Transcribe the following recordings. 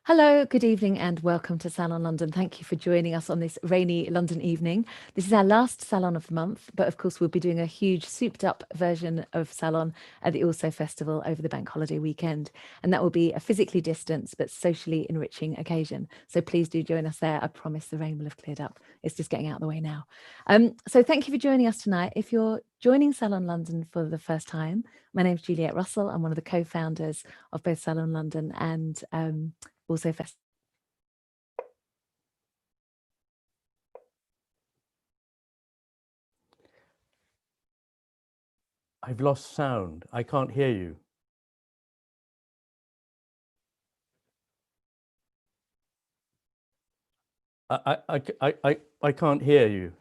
Hello, good evening and welcome to Salon London. Thank you for joining us on this rainy London evening. This is our last Salon of the month, but of course we'll be doing a huge souped up version of Salon at the Also Festival over the bank holiday weekend. And that will be a physically distanced but socially enriching occasion. So please do join us there. I promise the rain will have cleared up. It's just getting out of the way now. So thank you for joining us tonight. If you're joining Salon London for the first time, my name is Juliette Russell. I'm one of the co-founders of both Salon London and Also Festival. I've lost sound. I can't hear you. I can't hear you.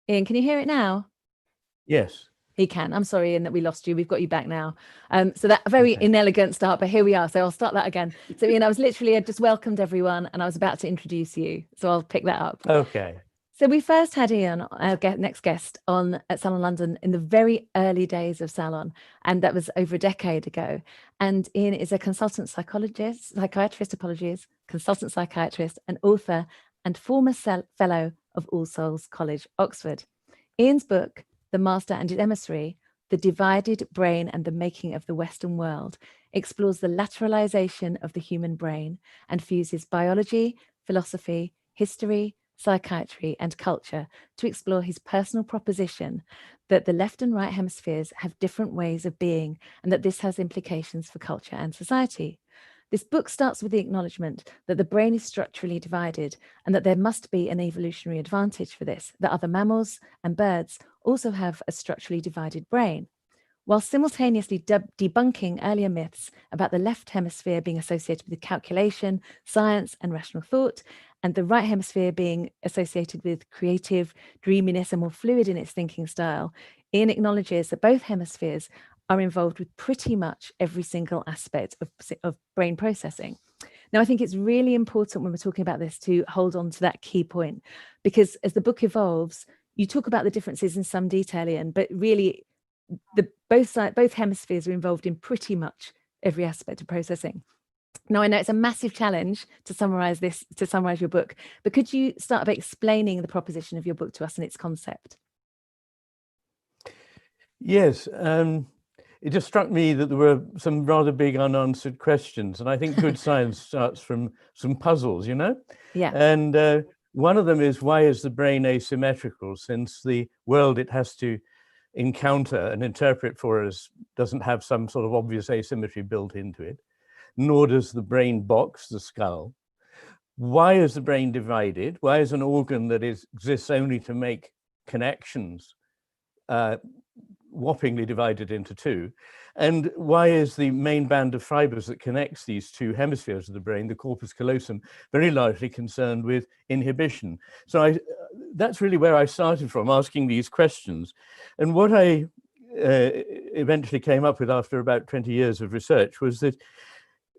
Ian, can you hear it now? Yes. He can. I'm sorry, Ian, that we lost you. We've got you back now. So that very inelegant start, but here we are. So I'll start that again. So Ian, I just welcomed everyone and I was about to introduce you. So I'll pick that up. Okay. So we first had Ian, our next guest, on at Salon London in the very early days of Salon, and that was over a decade ago. And Ian is a consultant psychiatrist, consultant psychiatrist, and author, and former fellow of All Souls College, Oxford. Ian's book, The Master and His Emissary, The Divided Brain and the Making of the Western World, explores the lateralization of the human brain and fuses biology, philosophy, history, psychiatry, and culture to explore his personal proposition that the left and right hemispheres have different ways of being and that this has implications for culture and society. This book starts with the acknowledgement that the brain is structurally divided and that there must be an evolutionary advantage for this, that other mammals and birds also have a structurally divided brain, while simultaneously debunking earlier myths about the left hemisphere being associated with calculation, science, and rational thought, and the right hemisphere being associated with creative, dreaminess, and more fluid in its thinking style. Ian acknowledges that both hemispheres are involved with pretty much every single aspect of brain processing. Now, I think it's really important when we're talking about this to hold on to that key point, because as the book evolves, you talk about the differences in some detail, Ian, but really both hemispheres are involved in pretty much every aspect of processing. Now, I know it's a massive challenge to summarize your book, but could you start by explaining the proposition of your book to us and its concept? Yes. It just struck me that there were some rather big unanswered questions. And I think good science starts from some puzzles, you know? Yeah. And one of them is, why is the brain asymmetrical, since the world it has to encounter and interpret for us doesn't have some sort of obvious asymmetry built into it, nor does the brain box, the skull. Why is the brain divided? Why is an organ that exists only to make connections whoppingly divided into two? And why is the main band of fibers that connects these two hemispheres of the brain, the corpus callosum, very largely concerned with inhibition? So that's really where I started from, asking these questions. And what I eventually came up with after about 20 years of research was that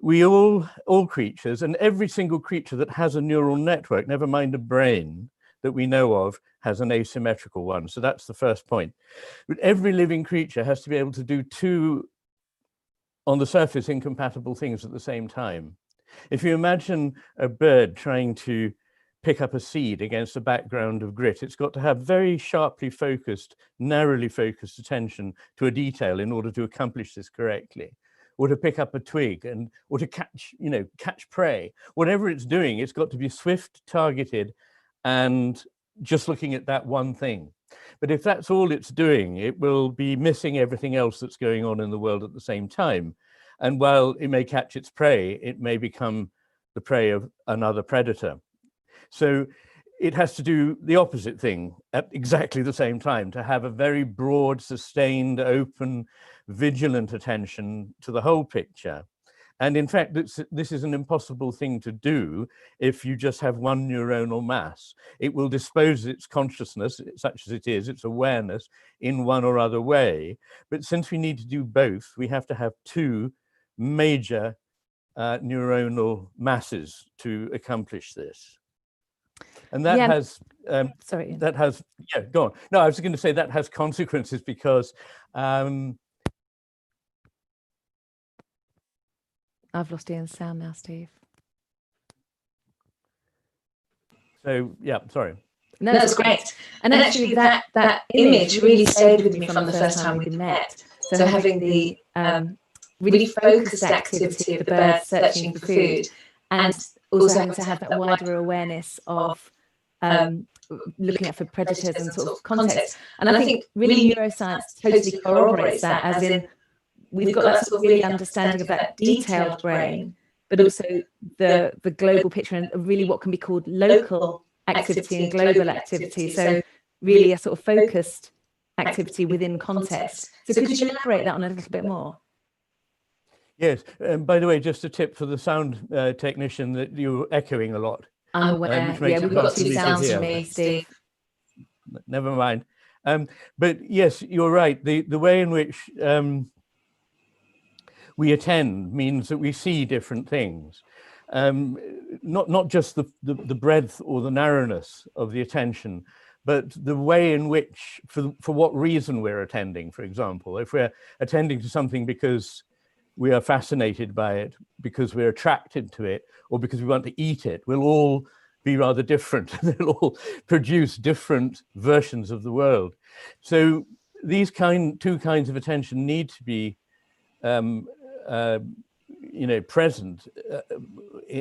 we all creatures, and every single creature that has a neural network, never mind a brain that we know of, has an asymmetrical one. So that's the first point. But every living creature has to be able to do two, on the surface, incompatible things at the same time. If you imagine a bird trying to pick up a seed against a background of grit, it's got to have very sharply focused, narrowly focused attention to a detail in order to accomplish this correctly, or to pick up a twig, or to catch prey. Whatever it's doing, it's got to be swift, targeted, and just looking at that one thing. But if that's all it's doing, it will be missing everything else that's going on in the world at the same time. And while it may catch its prey, it may become the prey of another predator. So it has to do the opposite thing at exactly the same time, to have a very broad, sustained, open, vigilant attention to the whole picture. And in fact, this is an impossible thing to do if you just have one neuronal mass. It will dispose its consciousness, such as it is, its awareness, in one or other way. But since we need to do both, we have to have two major neuronal masses to accomplish this. And that has, sorry, that has, yeah, go on. No, I was going to say that has consequences because I've lost Iain's sound now, Steve. So, yeah, sorry. No, that's great. And actually that image really stayed with me from the first time we met. So having the really focused activity of the bird searching for food, and also having to have that wider awareness of looking out for predators and sort of context. And I think really neuroscience totally corroborates that, as in we've got that sort of really understanding of that detailed brain, but also the global picture and really what can be called local activity and global activity. So really a sort of focused activity within context. So could you elaborate that on a little bit more? Yes. By the way, just a tip for the sound technician, that you're echoing a lot. I'm aware. Yeah, we've got two sounds for me, Steve. Never mind. But yes, you're right. The way in which we attend means that we see different things. Not just the breadth or the narrowness of the attention, but the way in which, for what reason we're attending, for example. If we're attending to something because we are fascinated by it, because we're attracted to it, or because we want to eat it, we'll all be rather different. They'll all produce different versions of the world. So these two kinds of attention need to be present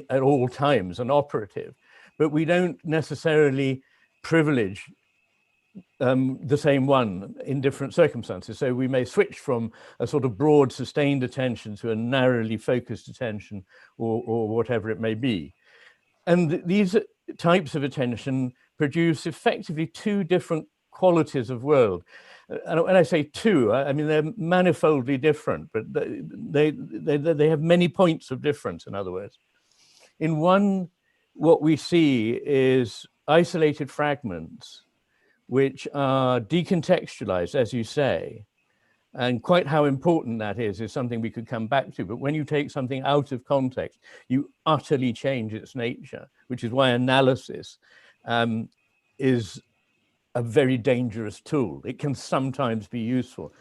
at all times and operative, but we don't necessarily privilege the same one in different circumstances. So we may switch from a sort of broad sustained attention to a narrowly focused attention, or whatever it may be. And these types of attention produce effectively two different qualities of world. And when I say two, I mean they're manifoldly different, but they have many points of difference, in other words. In one, what we see is isolated fragments which are decontextualized, as you say, and quite how important that is something we could come back to. But when you take something out of context, you utterly change its nature, which is why analysis is a very dangerous tool. It can sometimes be useful,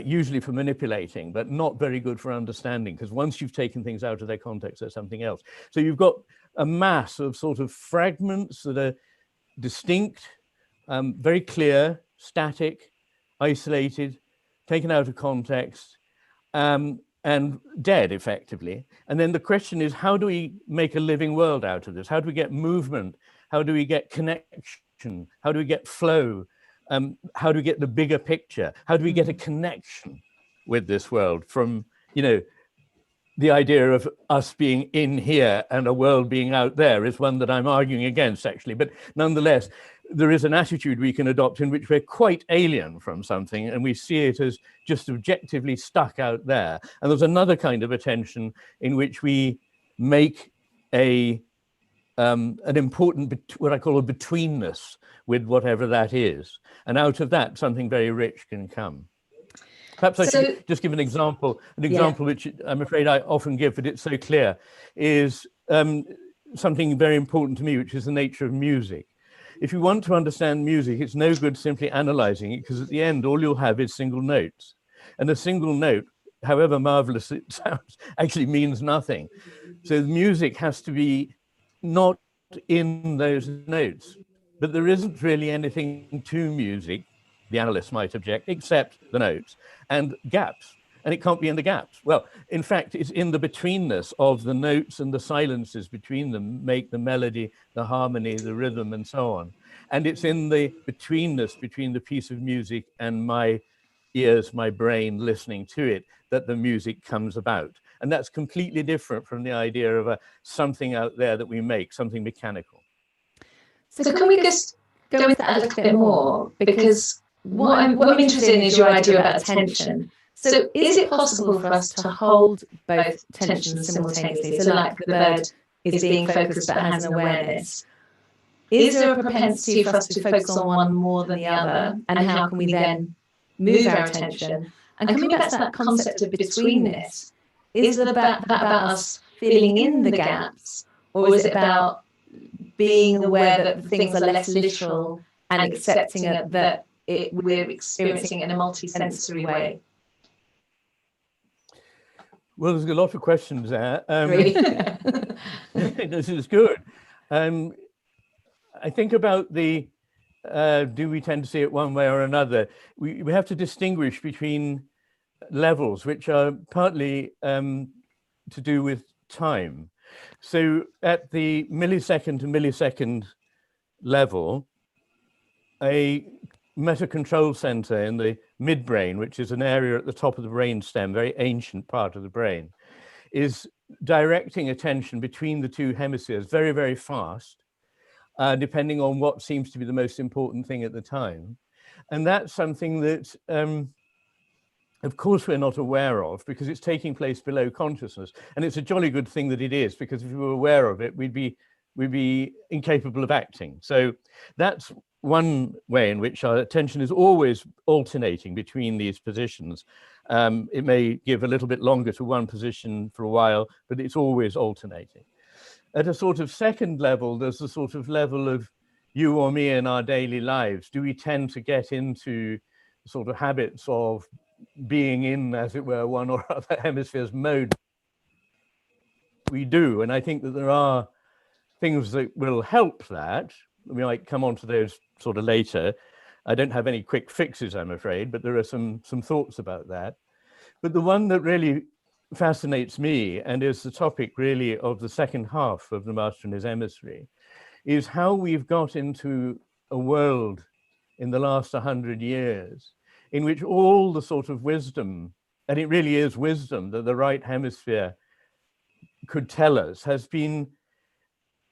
usually for manipulating, but not very good for understanding, because once you've taken things out of their context, there's something else. So you've got a mass of sort of fragments that are distinct, very clear, static, isolated, taken out of context, and dead, effectively. And then the question is, how do we make a living world out of this? How do we get movement? How do we get connection? How do we get flow? How do we get the bigger picture? How do we get a connection with this world from, the idea of us being in here and a world being out there is one that I'm arguing against, actually. But nonetheless, there is an attitude we can adopt in which we're quite alien from something and we see it as just objectively stuck out there. And there's another kind of attention in which we make an important, what I call a betweenness with whatever that is. And out of that, something very rich can come. Perhaps I should just give an example which I'm afraid I often give, but it's so clear, is something very important to me, which is the nature of music. If you want to understand music, it's no good simply analyzing it, because at the end, all you'll have is single notes. And a single note, however marvelous it sounds, actually means nothing. So the music has to be not in those notes, but there isn't really anything to music, the analyst might object, except the notes and gaps. And it can't be in the gaps. Well, in fact, it's in the betweenness of the notes and the silences between them make the melody, the harmony, the rhythm, and so on. And it's in the betweenness between the piece of music and my ears, my brain listening to it, that the music comes about. And that's completely different from the idea of something out there that we make, something mechanical. So can we just go into that a little bit more? Because what I'm interested in is your idea about attention. So is it possible for us to hold both tensions simultaneously? So like the bird is being focused but has an awareness. Is there a propensity for us to focus on one more than the other? And how can we then move our attention? And coming back to that concept of betweenness, is that about us filling in the gaps, or is it about being aware that things are less literal and accepting that we're experiencing it in a multi-sensory way? Well, there's a lot of questions there. This is good. I think about the, do we tend to see it one way or another? We have to distinguish between levels, which are partly to do with time. So at the millisecond to millisecond level, a meta control center in the midbrain, which is an area at the top of the brain stem, very ancient part of the brain, is directing attention between the two hemispheres very, very fast, depending on what seems to be the most important thing at the time. And that's something that, of course, we're not aware of because it's taking place below consciousness. And it's a jolly good thing that it is, because if we were aware of it, we'd be incapable of acting. So that's one way in which our attention is always alternating between these positions. It may give a little bit longer to one position for a while, but it's always alternating. At a sort of second level, there's a sort of level of you or me in our daily lives. Do we tend to get into sort of habits of being in, as it were, one or other hemisphere's mode? We do, and I think that there are things that will help that. We might come on to those sort of later. I don't have any quick fixes, I'm afraid, but there are some thoughts about that. But the one that really fascinates me, and is the topic really of the second half of The Master and His Emissary, is how we've got into a world in the last 100 years in which all the sort of wisdom, and it really is wisdom that the right hemisphere could tell us, has been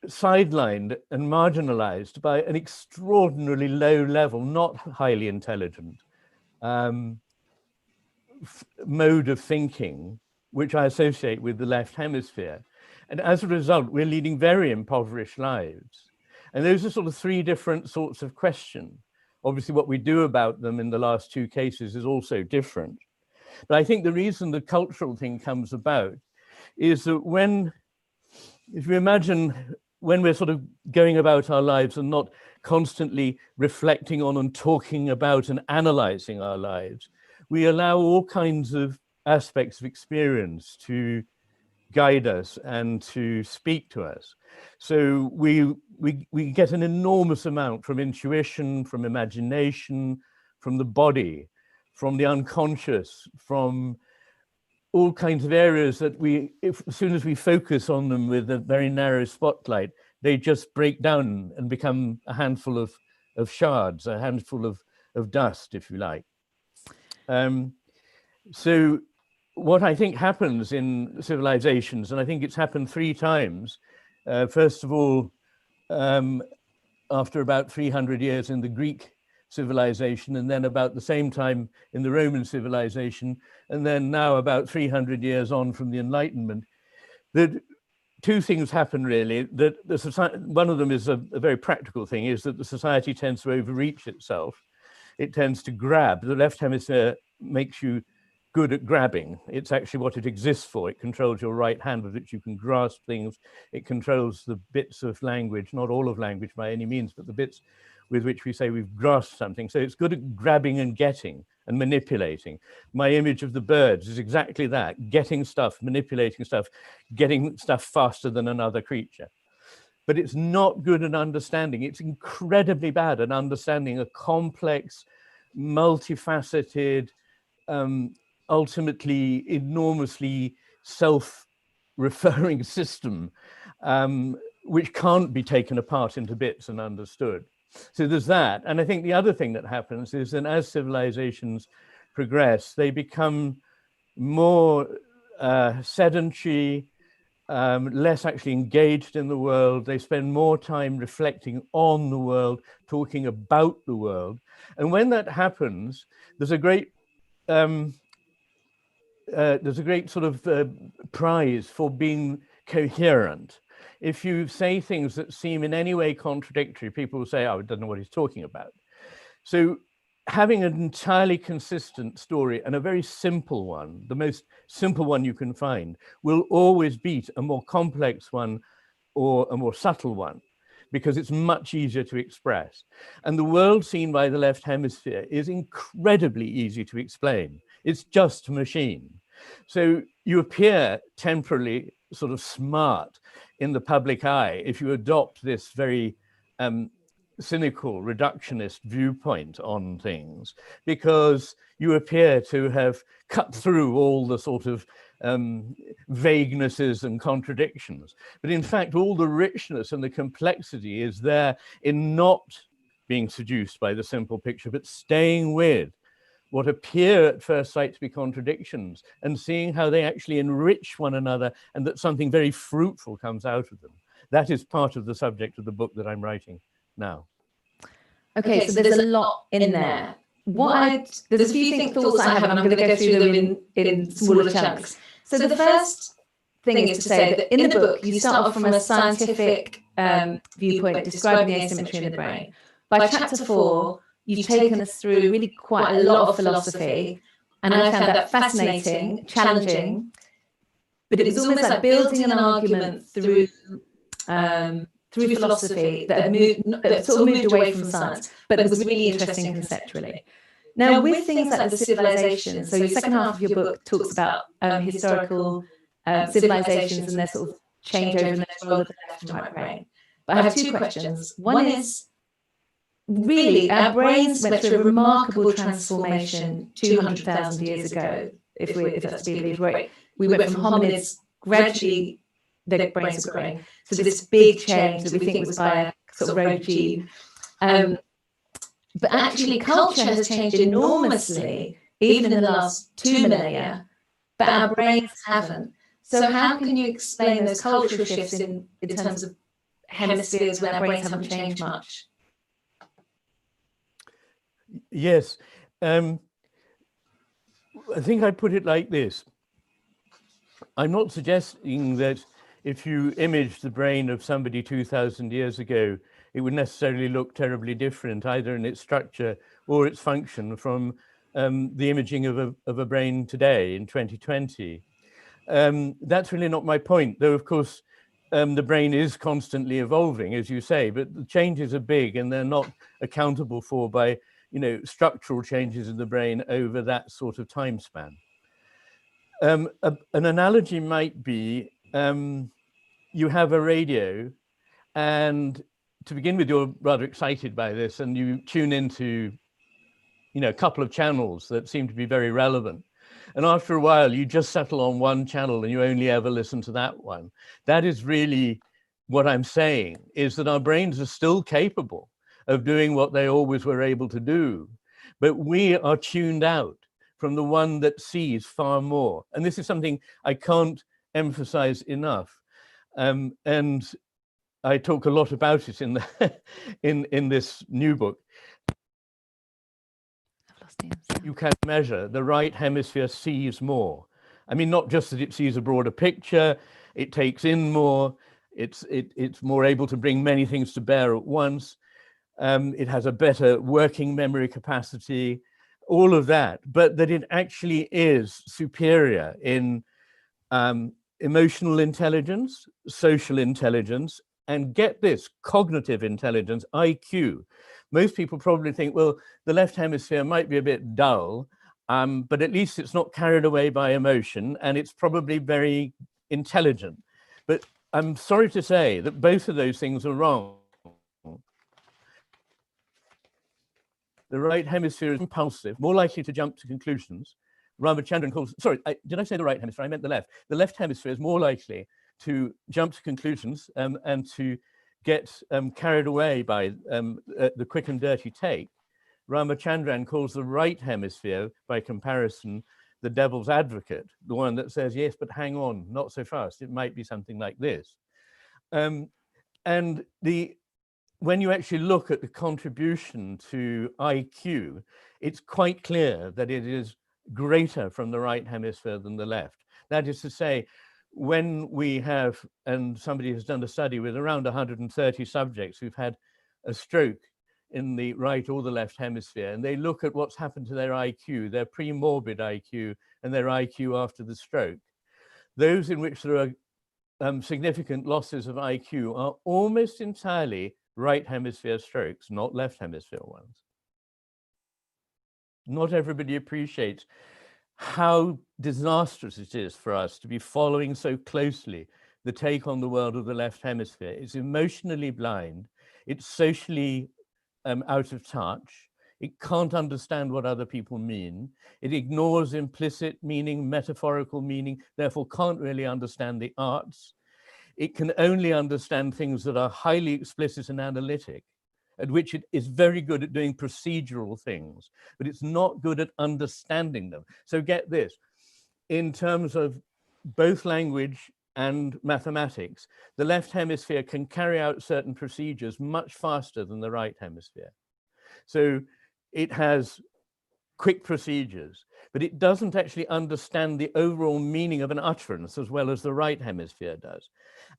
sidelined and marginalized by an extraordinarily low level, not highly intelligent mode of thinking, which I associate with the left hemisphere. And as a result, we're leading very impoverished lives. And those are sort of three different sorts of question. Obviously, what we do about them in the last two cases is also different. But I think the reason the cultural thing comes about is that if you imagine when we're sort of going about our lives and not constantly reflecting on and talking about and analyzing our lives, we allow all kinds of aspects of experience to guide us and to speak to us. So we get an enormous amount from intuition, from imagination, from the body, from the unconscious, from all kinds of areas that as soon as we focus on them with a very narrow spotlight, they just break down and become a handful of shards, a handful of dust, if you like. So what I think happens in civilizations, and I think it's happened three times, first of all, after about 300 years in the Greek civilization, and then about the same time in the Roman civilization, and then now about 300 years on from the Enlightenment, that two things happen really. That the society, one of them is a very practical thing, is that the society tends to overreach itself. It tends to grab. The left hemisphere makes you good at grabbing. It's actually what it exists for. It controls your right hand with which you can grasp things. It controls the bits of language, not all of language by any means, but the bits with which we say we've grasped something. So it's good at grabbing and getting and manipulating. My image of the birds is exactly that: getting stuff, manipulating stuff, getting stuff faster than another creature. But it's not good at understanding. It's incredibly bad at understanding a complex, multifaceted, ultimately enormously self-referring system, which can't be taken apart into bits and understood. So there's that. And I think the other thing that happens is that as civilizations progress, they become more sedentary, less actually engaged in the world. They spend more time reflecting on the world, talking about the world. And when that happens, there's a great there's a great sort of prize for being coherent. If you say things that seem in any way contradictory, people will say, oh, I don't know what he's talking about. So having an entirely consistent story, and a very simple one, the most simple one you can find, will always beat a more complex one or a more subtle one, because it's much easier to express. And the world seen by the left hemisphere is incredibly easy to explain. It's just a machine. So you appear temporarily sort of smart in the public eye if you adopt this very cynical, reductionist viewpoint on things, because you appear to have cut through all the sort of vaguenesses and contradictions. But in fact, all the richness and the complexity is there in not being seduced by the simple picture, but staying with what appear at first sight to be contradictions and seeing how they actually enrich one another and that something very fruitful comes out of them. That is part of the subject of the book that I'm writing now. Okay, so there's a lot in there. There's a few thoughts I have, and I'm going to go through them in smaller chunks. So the first thing is to say that in the book, you start off from a scientific viewpoint describing the asymmetry in the brain. By chapter 4, you've taken us through really quite a lot of philosophy, and I found that fascinating, challenging, but it was almost like building an argument through philosophy that sort of moved away from science, but it was really interesting conceptually. Now, with things like the civilizations, so your second half of your book talks about historical civilizations and their sort of changeover in their role of the left and right brain. But I have two questions. One is, really, our brains went through a remarkable transformation 200,000 years ago, if that's to be believed, right? We went from hominids, gradually their brains were growing. So this big change that we think was by a sort of rogue gene. But actually, culture has changed enormously, even in the last 2 millennia, but our brains haven't. So how can you explain those cultural shifts in terms of hemispheres when our brains haven't changed much? Yes. I think I put it like this. I'm not suggesting that if you image the brain of somebody 2,000 years ago, it would necessarily look terribly different, either in its structure or its function, from the imaging of a brain today in 2020. That's really not my point, though, of course, the brain is constantly evolving, as you say, but the changes are big and they're not accountable for by, structural changes in the brain over that sort of time span. An analogy might be, you have a radio, and to begin with, you're rather excited by this, and you tune into, a couple of channels that seem to be very relevant. And after a while, you just settle on one channel and you only ever listen to that one. That is really what I'm saying, is that our brains are still capable of doing what they always were able to do, but we are tuned out from the one that sees far more. And this is something I can't emphasize enough. And I talk a lot about it in this new book. You can measure the right hemisphere sees more. I mean, not just that it sees a broader picture, it takes in more, it's more able to bring many things to bear at once. It has a better working memory capacity, all of that, but that it actually is superior in emotional intelligence, social intelligence, and get this, cognitive intelligence, IQ. Most people probably think, well, the left hemisphere might be a bit dull, but at least it's not carried away by emotion, and it's probably very intelligent. But I'm sorry to say that both of those things are wrong. The right hemisphere is impulsive, more likely to jump to conclusions. Ramachandran calls, sorry, did I say the right hemisphere? I meant the left. The left hemisphere is more likely to jump to conclusions and to get carried away by the quick and dirty take. Ramachandran calls the right hemisphere, by comparison, the devil's advocate, the one that says, yes, but hang on, not so fast. It might be something like this. And when you actually look at the contribution to IQ, it's quite clear that it is greater from the right hemisphere than the left. That is to say, when we have, and somebody has done a study with around 130 subjects who've had a stroke in the right or the left hemisphere, and they look at what's happened to their IQ, their pre-morbid IQ and their IQ after the stroke, those in which there are significant losses of IQ are almost entirely right hemisphere strokes, not left hemisphere ones. Not everybody appreciates how disastrous it is for us to be following so closely the take on the world of the left hemisphere. It's emotionally blind, it's socially out of touch, it can't understand what other people mean, it ignores implicit meaning, metaphorical meaning, therefore can't really understand the arts. It can only understand things that are highly explicit and analytic, at which it is very good at doing procedural things, but it's not good at understanding them. So get this, in terms of both language and mathematics, the left hemisphere can carry out certain procedures much faster than the right hemisphere. So it has quick procedures, but it doesn't actually understand the overall meaning of an utterance as well as the right hemisphere does.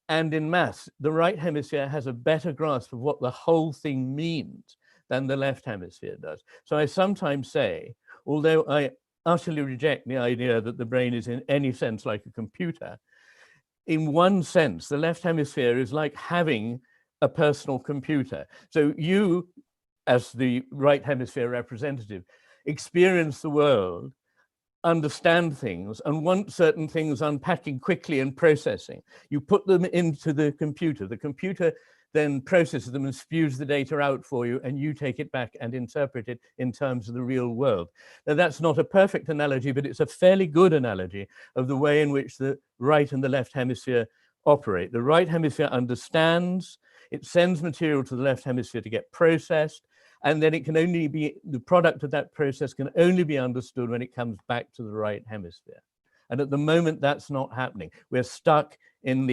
And in maths, the right hemisphere has a better grasp of what the whole thing means than the left hemisphere does. So I sometimes say, although I utterly reject the idea that the brain is in any sense like a computer, in one sense, the left hemisphere is like having a personal computer. So you, as the right hemisphere representative, experience the world, understand things, and want certain things unpacking quickly and processing. You put them into the computer then processes them and spews the data out for you, and you take it back and interpret it in terms of the real world. Now, that's not a perfect analogy, but it's a fairly good analogy of the way in which the right and the left hemisphere operate. The right hemisphere understands, it sends material to the left hemisphere to get processed, and then it can only be, the product of that process can only be understood when it comes back to the right hemisphere. And at the moment, that's not happening. We're stuck in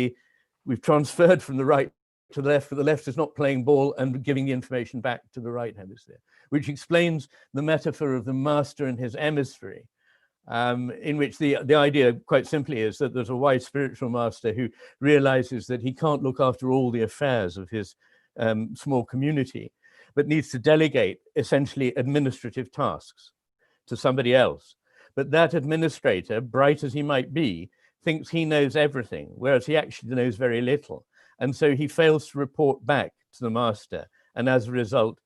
we've transferred from the right to the left, but the left is not playing ball and giving the information back to the right hemisphere, which explains the metaphor of the master and his emissary, in which the idea quite simply is that there's a wise spiritual master who realizes that he can't look after all the affairs of his small community, but needs to delegate essentially administrative tasks to somebody else. But that administrator, bright as he might be, thinks he knows everything, whereas he actually knows very little. And so he fails to report back to the master. And as a result,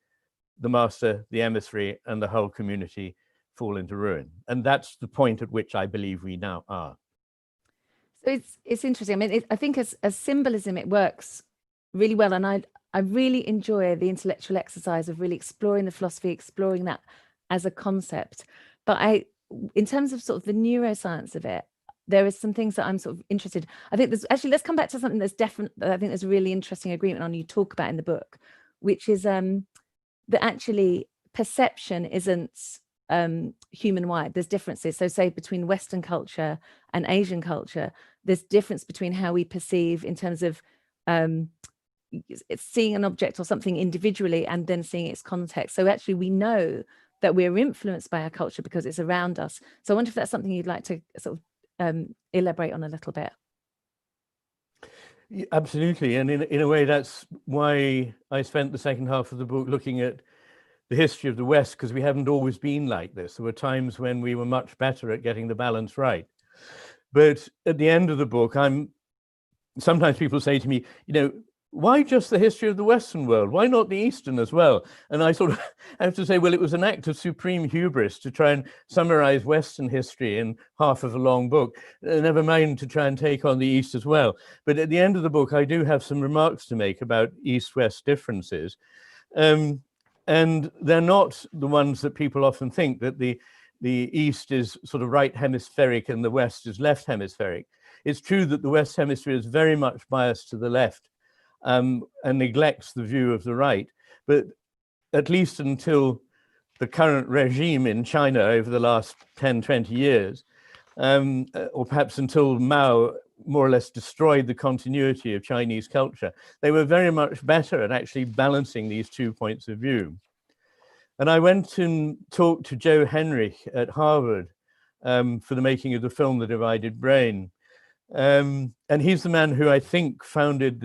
the master, the emissary, and the whole community fall into ruin. And that's the point at which I believe we now are. So it's interesting. I mean, I think as symbolism, it works really well. And I really enjoy the intellectual exercise of really exploring the philosophy, exploring that as a concept. But in terms of sort of the neuroscience of it, there is some things that I'm sort of interested. I think there's actually, let's come back to something that's definite. I think there's a really interesting agreement on, you talk about in the book, which is that actually perception isn't human-wide. There's differences. So say between Western culture and Asian culture, there's difference between how we perceive in terms of seeing an object or something individually and then seeing its context. So actually we know that we're influenced by our culture because it's around us. So I wonder if that's something you'd like to sort of elaborate on a little bit. Absolutely. And in a way, that's why I spent the second half of the book looking at the history of the West, because we haven't always been like this. There were times when we were much better at getting the balance right. But at the end of the book, sometimes people say to me, why just the history of the Western world? Why not the Eastern as well? And I sort of have to say, well, it was an act of supreme hubris to try and summarize Western history in half of a long book, never mind to try and take on the East as well. But at the end of the book, I do have some remarks to make about East-West differences. And they're not the ones that people often think, that the East is sort of right hemispheric and the West is left hemispheric. It's true that the West hemisphere is very much biased to the left, and neglects the view of the right. But at least until the current regime in China over the last 10, 20 years, or perhaps until Mao more or less destroyed the continuity of Chinese culture, they were very much better at actually balancing these two points of view. And I went and talked to Joe Henrich at Harvard for the making of the film The Divided Brain. And he's the man who I think founded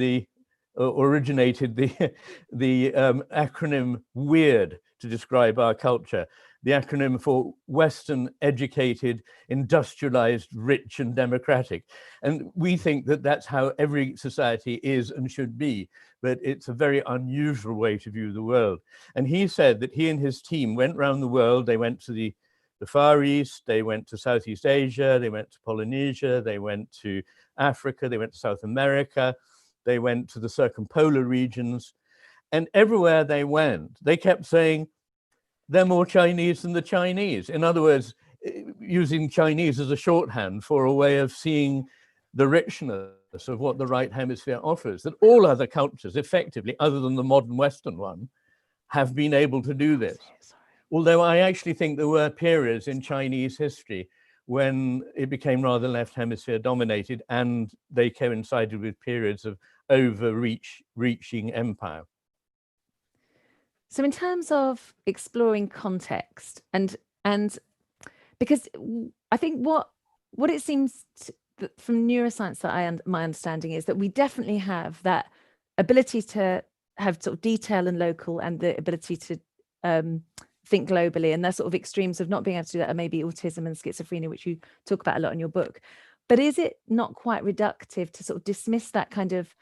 originated the acronym WEIRD to describe our culture, the acronym for Western, Educated, Industrialized, Rich and Democratic. And we think that that's how every society is and should be, but it's a very unusual way to view the world. And he said that he and his team went around the world. They went to the Far East, they went to Southeast Asia, they went to Polynesia, they went to Africa, they went to South America, they went to the circumpolar regions, and everywhere they went, they kept saying, they're more Chinese than the Chinese. In other words, using Chinese as a shorthand for a way of seeing the richness of what the right hemisphere offers, that all other cultures, effectively, other than the modern Western one, have been able to do this. Although I actually think there were periods in Chinese history when it became rather left hemisphere dominated, and they coincided with periods of overreaching empire. So in terms of exploring context, and because I think what it seems from neuroscience that my understanding is that we definitely have that ability to have sort of detail and local, and the ability to think globally, and those sort of extremes of not being able to do that are maybe autism and schizophrenia, which you talk about a lot in your book. But is it not quite reductive to sort of dismiss that kind of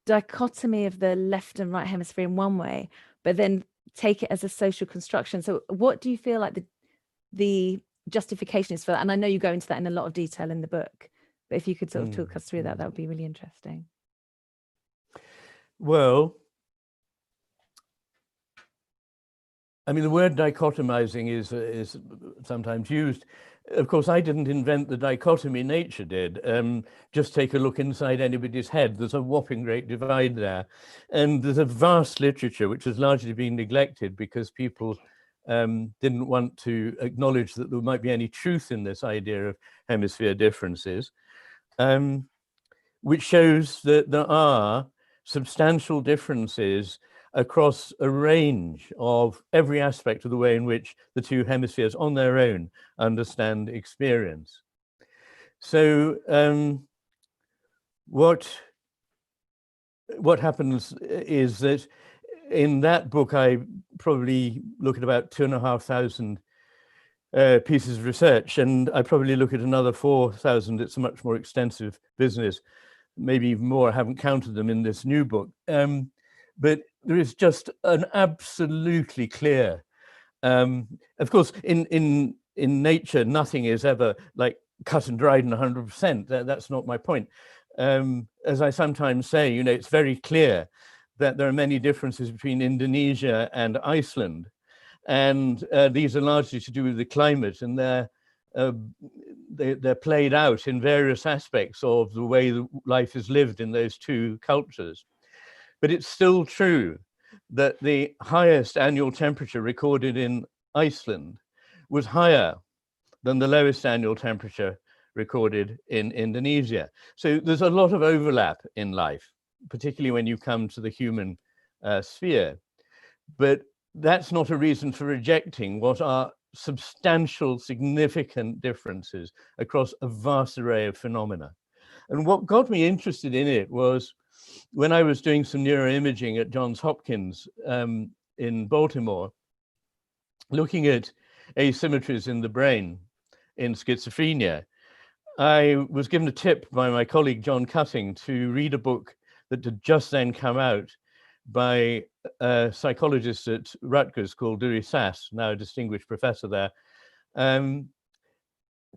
dichotomy of the left and right hemisphere in one way, but then take it as a social construction? So what do you feel like the justification is for that? And I know you go into that in a lot of detail in the book, but if you could sort of talk us through that, that would be really interesting. Well, I mean, the word dichotomizing is sometimes used. Of course, I didn't invent the dichotomy, nature did. Just take a look inside anybody's head. There's a whopping great divide there. And there's a vast literature which has largely been neglected because people didn't want to acknowledge that there might be any truth in this idea of hemisphere differences, which shows that there are substantial differences across a range of every aspect of the way in which the two hemispheres on their own understand experience. So what happens is that in that book, I probably look at about 2,500 pieces of research, and I probably look at another 4,000. It's a much more extensive business, maybe even more. I haven't counted them in this new book. But there is just an absolutely clear, of course, in nature, nothing is ever like cut and dried and 100%. That's not my point. As I sometimes say, you know, it's very clear that there are many differences between Indonesia and Iceland. And these are largely to do with the climate, and they're played out in various aspects of the way life is lived in those two cultures. But it's still true that the highest annual temperature recorded in Iceland was higher than the lowest annual temperature recorded in Indonesia. So there's a lot of overlap in life, particularly when you come to the human sphere. But that's not a reason for rejecting what are substantial, significant differences across a vast array of phenomena. And what got me interested in it was when I was doing some neuroimaging at Johns Hopkins in Baltimore, looking at asymmetries in the brain in schizophrenia, I was given a tip by my colleague John Cutting to read a book that had just then come out by a psychologist at Rutgers called Dewey Sass, now a distinguished professor there,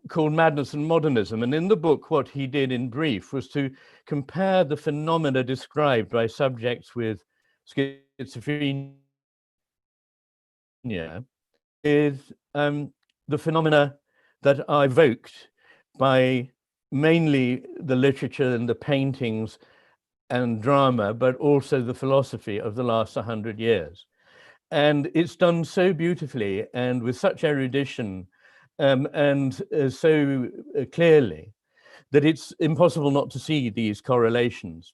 called Madness and Modernism. And in the book, what he did in brief was to compare the phenomena described by subjects with schizophrenia with the phenomena that are evoked by mainly the literature and the paintings and drama, but also the philosophy of the last 100 years. And it's done so beautifully and with such erudition and so clearly that it's impossible not to see these correlations.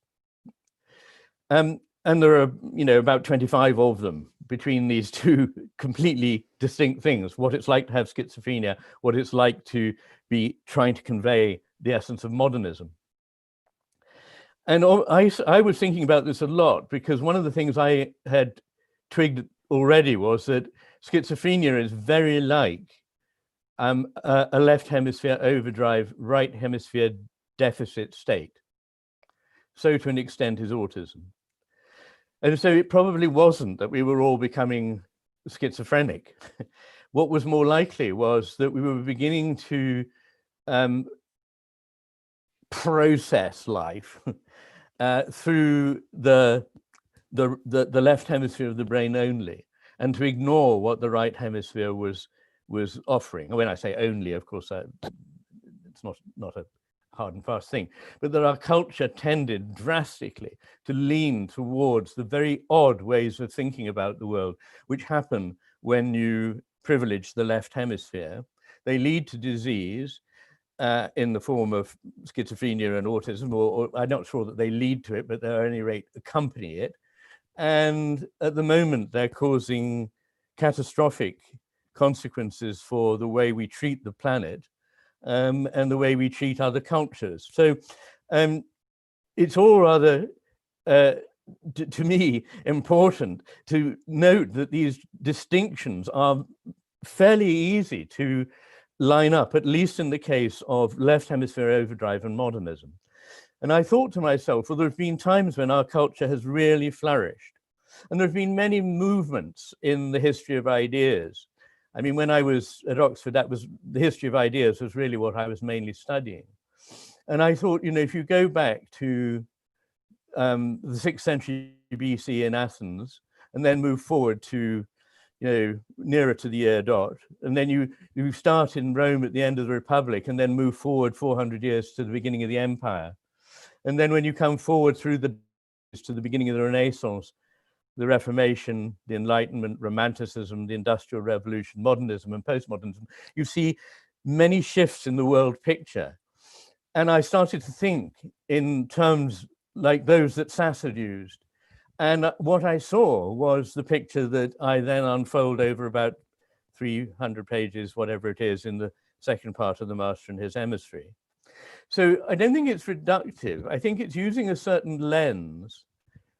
And there are, you know, about 25 of them between these two completely distinct things, what it's like to have schizophrenia, what it's like to be trying to convey the essence of modernism. And I was thinking about this a lot, because one of the things I had twigged already was that schizophrenia is very like a left hemisphere overdrive, right hemisphere deficit state. So to an extent is autism. And so it probably wasn't that we were all becoming schizophrenic. What was more likely was that we were beginning to process life through the left hemisphere of the brain only, and to ignore what the right hemisphere was offering. And when I say only, of course, it's not a hard and fast thing, but that our culture tended drastically to lean towards the very odd ways of thinking about the world, which happen when you privilege the left hemisphere. They lead to disease in the form of schizophrenia and autism, or I'm not sure that they lead to it, but they at any rate accompany it. And at the moment, they're causing catastrophic consequences for the way we treat the planet and the way we treat other cultures. So it's all rather, to me, important to note that these distinctions are fairly easy to line up, at least in the case of left hemisphere overdrive and modernism. And I thought to myself, well, there have been times when our culture has really flourished. And there have been many movements in the history of ideas. I mean, when I was at Oxford, that was the history of ideas was really what I was mainly studying. And I thought, if you go back to the 6th century BC in Athens, and then move forward to, nearer to the year dot, and then you start in Rome at the end of the Republic, and then move forward 400 years to the beginning of the Empire. And then when you come forward to the beginning of the Renaissance, the Reformation, the Enlightenment, Romanticism, the Industrial Revolution, modernism and postmodernism, you see many shifts in the world picture. And I started to think in terms like those that Sass had used. And what I saw was the picture that I then unfold over about 300 pages, whatever it is, in the second part of The Master and His Emissary. So I don't think it's reductive. I think it's using a certain lens,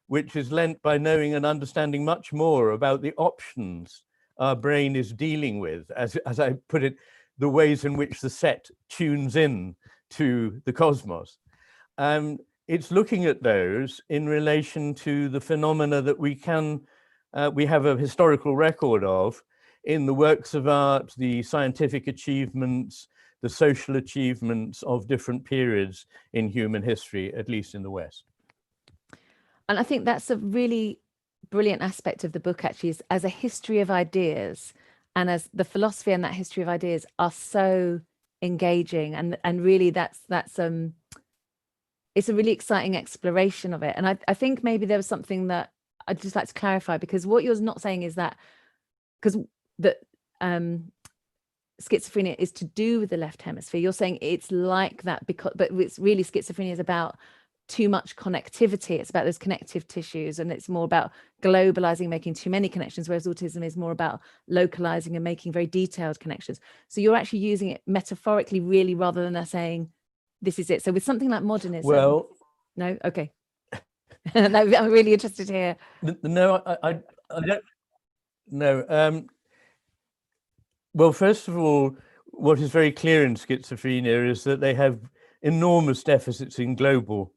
which is lent by knowing and understanding much more about the options our brain is dealing with, as I put it, the ways in which the set tunes in to the cosmos. It's looking at those in relation to the phenomena that we have a historical record of in the works of art, the scientific achievements, the social achievements of different periods in human history, at least in the West. And I think that's a really brilliant aspect of the book, actually, is as a history of ideas, and as the philosophy and that history of ideas are so engaging, and really that's it's a really exciting exploration of it. And I think maybe there was something that I'd just like to clarify, because what you're not saying is that because that schizophrenia is to do with the left hemisphere. You're saying it's like that but it's really, schizophrenia is about too much connectivity. It's about those connective tissues, and it's more about globalizing, making too many connections, whereas autism is more about localizing and making very detailed connections. So you're actually using it metaphorically, really, rather than saying this is it. So with something like modernism, well, no, okay. I'm really interested to hear. No, I don't. No. Well, first of all, what is very clear in schizophrenia is that they have enormous deficits in global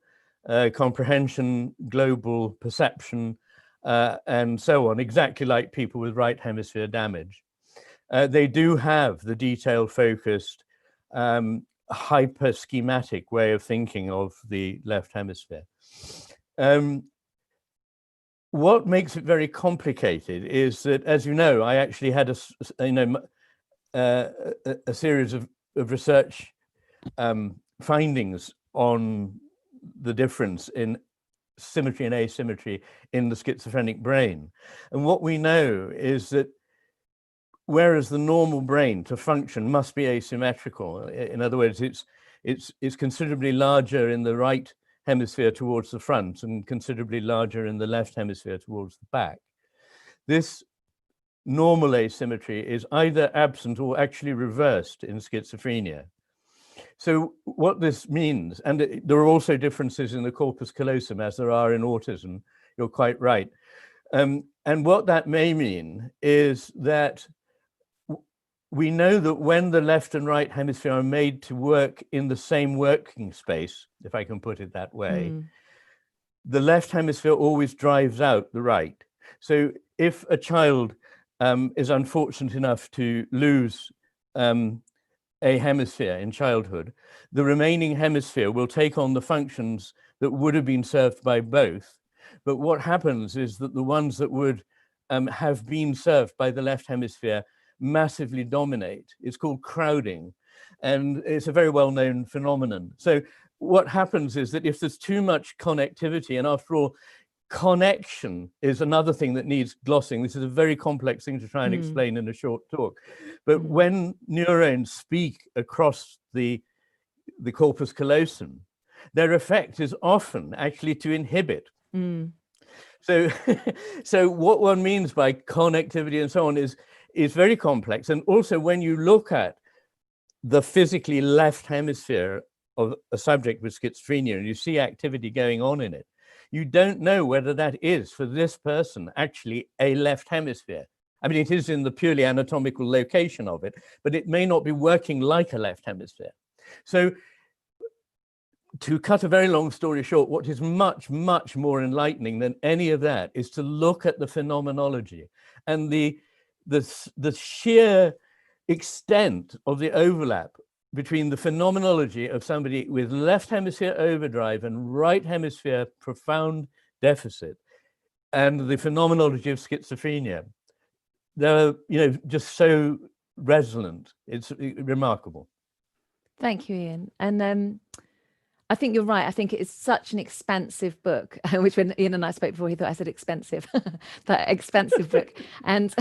comprehension, global perception, and so on, exactly like people with right hemisphere damage. They do have the detail-focused, hyper-schematic way of thinking of the left hemisphere. What makes it very complicated is that, as you know, I actually had a series of research findings on the difference in symmetry and asymmetry in the schizophrenic brain. And what we know is that whereas the normal brain to function must be asymmetrical, in other words, it's considerably larger in the right hemisphere towards the front and considerably larger in the left hemisphere towards the back. this normal asymmetry is either absent or actually reversed in schizophrenia. So what this means, and there are also differences in the corpus callosum as there are in autism, you're quite right. And what that may mean is that we know that when the left and right hemisphere are made to work in the same working space, if I can put it that way, the left hemisphere always drives out the right. So if a child is unfortunate enough to lose a hemisphere in childhood, the remaining hemisphere will take on the functions that would have been served by both. But what happens is that the ones that would have been served by the left hemisphere massively dominate. It's called crowding, and it's a very well-known phenomenon. So what happens is that if there's too much connectivity, and after all, connection is another thing that needs glossing. This is a very complex thing to try and explain in a short talk. But when neurons speak across the corpus callosum, their effect is often actually to inhibit. So, so what one means by connectivity and so on is very complex. And also when you look at the physically left hemisphere of a subject with schizophrenia and you see activity going on in it, you don't know whether that is, for this person, actually a left hemisphere. I mean, it is in the purely anatomical location of it, but it may not be working like a left hemisphere. So to cut a very long story short, what is much, much more enlightening than any of that is to look at the phenomenology and the sheer extent of the overlap between the phenomenology of somebody with left hemisphere overdrive and right hemisphere profound deficit and the phenomenology of schizophrenia. They're, just so resonant. It's remarkable. Thank you, Iain. And I think you're right. I think it's such an expansive book, which when Iain and I spoke before, he thought I said expensive, but expansive book. And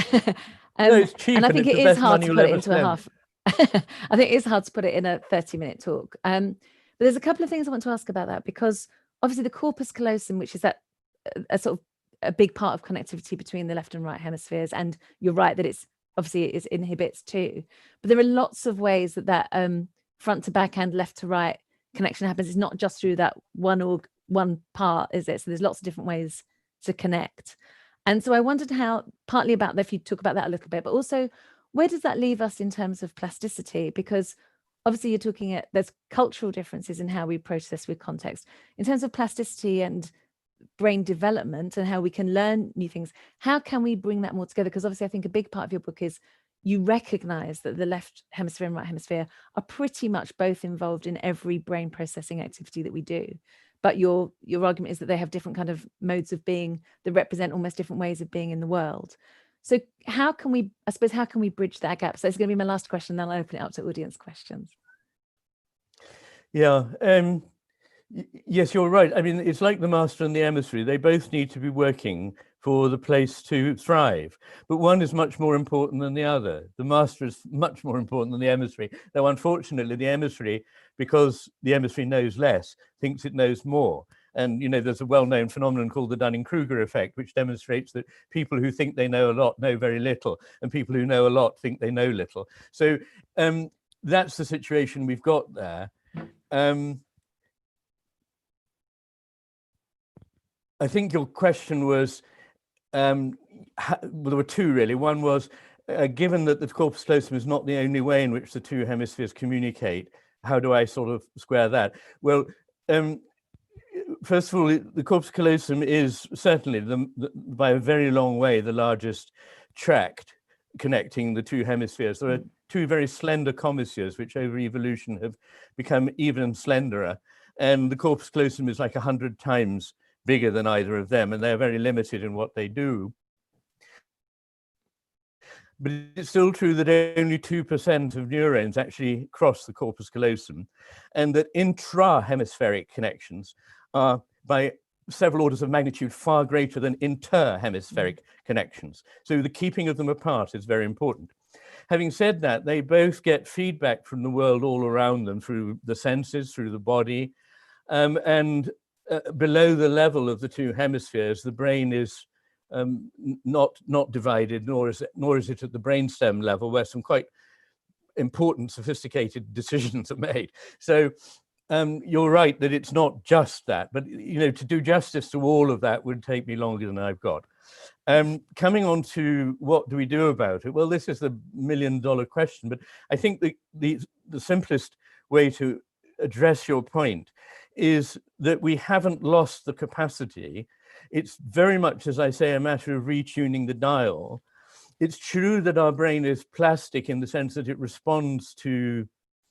no, it's cheap, and I think it is hard to put it into a half. I think it is hard to put it in a 30-minute talk. But there's a couple of things I want to ask about that, because obviously the corpus callosum, which is that a sort of a big part of connectivity between the left and right hemispheres, and you're right that it's obviously it inhibits too. But there are lots of ways that front to back and left to right connection happens. It's not just through that one part, is it? So there's lots of different ways to connect. And so I wondered how, partly about that, if you talk about that a little bit, but also where does that leave us in terms of plasticity? Because obviously you're talking at, there's cultural differences in how we process with context. In terms of plasticity and brain development and how we can learn new things, how can we bring that more together? Because obviously I think a big part of your book is you recognize that the left hemisphere and right hemisphere are pretty much both involved in every brain processing activity that we do. But your argument is that they have different kind of modes of being that represent almost different ways of being in the world. So how can we, I suppose, how can we bridge that gap? So it's going to be my last question, then I'll open it up to audience questions. Yeah, yes, you're right. I mean, it's like the master and the emissary. They both need to be working for the place to thrive, but one is much more important than the other. The master is much more important than the emissary, though unfortunately the emissary, because the emissary knows less, thinks it knows more. And, there's a well-known phenomenon called the Dunning-Kruger effect, which demonstrates that people who think they know a lot know very little, and people who know a lot think they know little. So that's the situation we've got there. I think your question was, well, there were two really. One was, given that the corpus callosum is not the only way in which the two hemispheres communicate, how do I sort of square that? Well, first of all, the corpus callosum is certainly, by a very long way, the largest tract connecting the two hemispheres. There are two very slender commissures, which over evolution have become even slenderer. And the corpus callosum is like 100 times bigger than either of them, and they're very limited in what they do. But it's still true that only 2% of neurons actually cross the corpus callosum, and that intra-hemispheric connections are by several orders of magnitude far greater than inter-hemispheric connections. So the keeping of them apart is very important. Having said that, they both get feedback from the world all around them through the senses, through the body, and below the level of the two hemispheres, the brain is not divided, nor is it at the brainstem level, where some quite important, sophisticated decisions are made. So you're right that it's not just that, but to do justice to all of that would take me longer than I've got. Coming on to what do we do about it? Well, this is the $1 million question, but I think the simplest way to address your point is that we haven't lost the capacity. It's very much, as I say, a matter of retuning the dial. It's true that our brain is plastic in the sense that it responds to